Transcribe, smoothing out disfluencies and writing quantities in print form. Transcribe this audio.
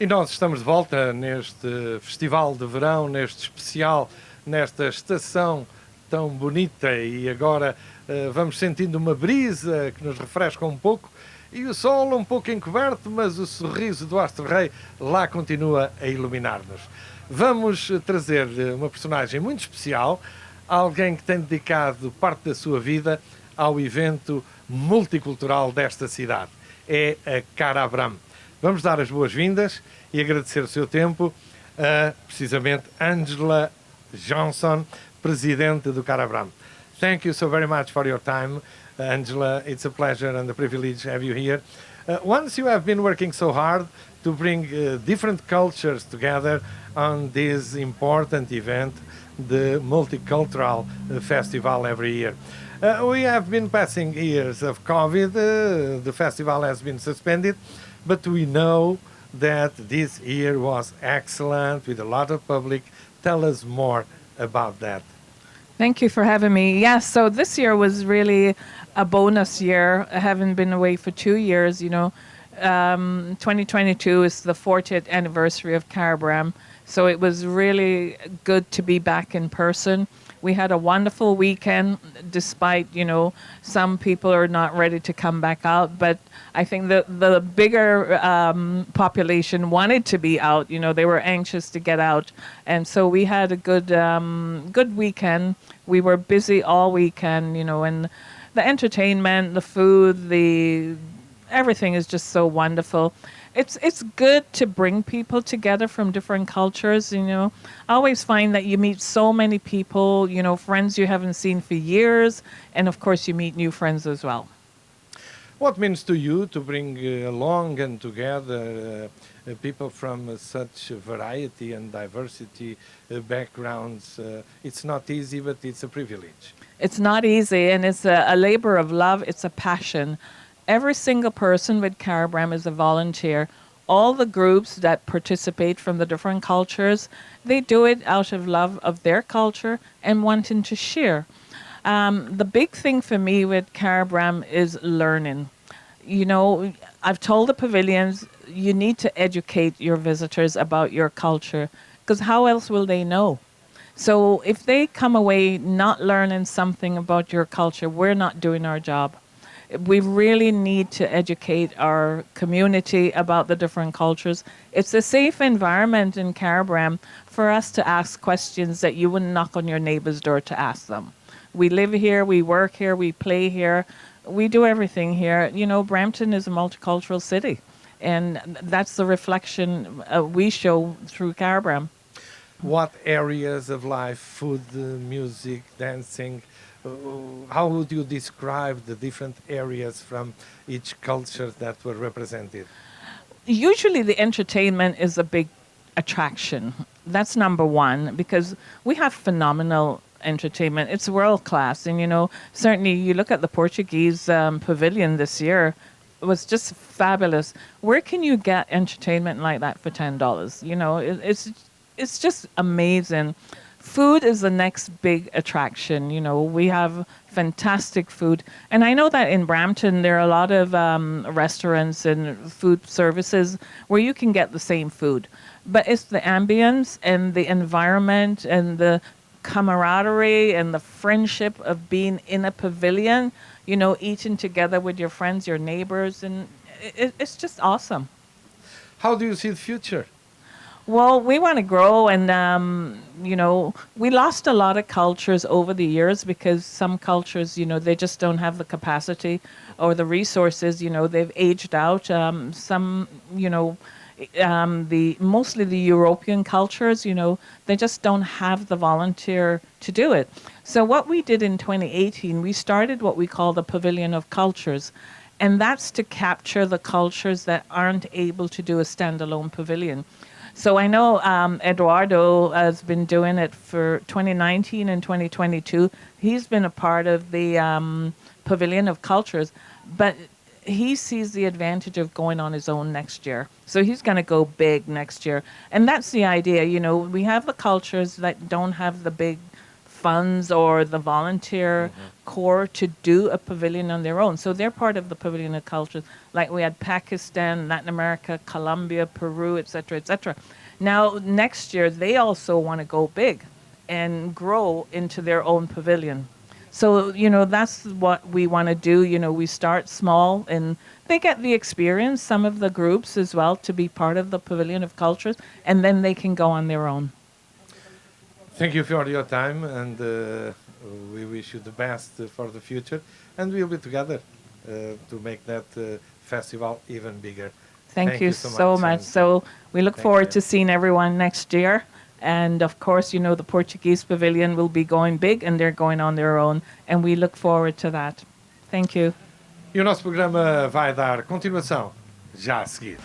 E nós estamos de volta neste Festival de Verão, neste especial, nesta estação tão bonita, e agora vamos sentindo uma brisa que nos refresca um pouco e o sol um pouco encoberto, mas o sorriso do Astro-Rei lá continua a iluminar-nos. Vamos trazer uma personagem muito especial, alguém que tem dedicado parte da sua vida ao evento multicultural desta cidade. É a Carabram. Vamos dar as boas-vindas e agradecer o seu tempo a, precisamente, Angela Johnson, presidente do Carabram. Thank you so very much for your time, Angela. It's a pleasure and a privilege to have you here. Once you have been working so hard to bring different cultures together on this important event, the Multicultural Festival every year. We have been passing years of COVID. The festival has been suspended, but we know that this year was excellent with a lot of public. Tell us more about that. Thank you for having me. Yes, so this year was really a bonus year. I haven't been away for 2 years, 2022 is the 40th anniversary of Carabram, so it was really good to be back in person. We had a wonderful weekend, despite, some people are not ready to come back out. But I think the bigger population wanted to be out. They were anxious to get out. And so we had a good weekend. We were busy all weekend, and the entertainment, the food, everything is just so wonderful. It's good to bring people together from different cultures, I always find that you meet so many people, friends you haven't seen for years, and of course you meet new friends as well. What means to you to bring along and together people from such variety and diversity backgrounds? It's not easy, but it's a privilege. It's not easy, and it's a labor of love. It's a passion. Every single person with Carabram is a volunteer. All the groups that participate from the different cultures, they do it out of love of their culture and wanting to share. The big thing for me with Carabram is learning. I've told the pavilions, you need to educate your visitors about your culture, because how else will they know? So if they come away not learning something about your culture, we're not doing our job. We really need to educate our community about the different cultures. It's a safe environment in Carabram for us to ask questions that you wouldn't knock on your neighbor's door to ask them. We live here, we work here, we play here, we do everything here. Brampton is a multicultural city, and that's the reflection we show through Carabram. What areas of life, food, music, dancing, how would you describe the different areas from each culture that were represented? Usually the entertainment is a big attraction. That's number one, because we have phenomenal entertainment. It's world class. And, certainly you look at the Portuguese pavilion this year, it was just fabulous. Where can you get entertainment like that for $10? It's just amazing. Food is the next big attraction. We have fantastic food. And I know that in Brampton, there are a lot of restaurants and food services where you can get the same food. But it's the ambience and the environment and the camaraderie and the friendship of being in a pavilion, eating together with your friends, your neighbors, and it's just awesome. How do you see the future? Well, we want to grow, and, we lost a lot of cultures over the years because some cultures, they just don't have the capacity or the resources, they've aged out. Some, mostly the European cultures, they just don't have the volunteer to do it. So what we did in 2018, we started what we call the Pavilion of Cultures, and that's to capture the cultures that aren't able to do a standalone pavilion. So I know Eduardo has been doing it for 2019 and 2022. He's been a part of the Pavilion of Cultures, but he sees the advantage of going on his own next year. So he's going to go big next year. And that's the idea, we have the cultures that don't have the big funds or the volunteer core to do a pavilion on their own. So they're part of the Pavilion of Cultures. Like we had Pakistan, Latin America, Colombia, Peru, etc., etc. Now, next year, they also want to go big and grow into their own pavilion. So, that's what we want to do. We start small and they get the experience, some of the groups as well, to be part of the Pavilion of Cultures, and then they can go on their own. Thank you for your time, and we wish you the best for the future. And we'll be together to make that festival even bigger. Thank you so much. So we look forward to seeing everyone next year. And of course, the Portuguese Pavilion will be going big and they're going on their own. And we look forward to that. Thank you. E o nosso programa vai dar continuação já a seguir.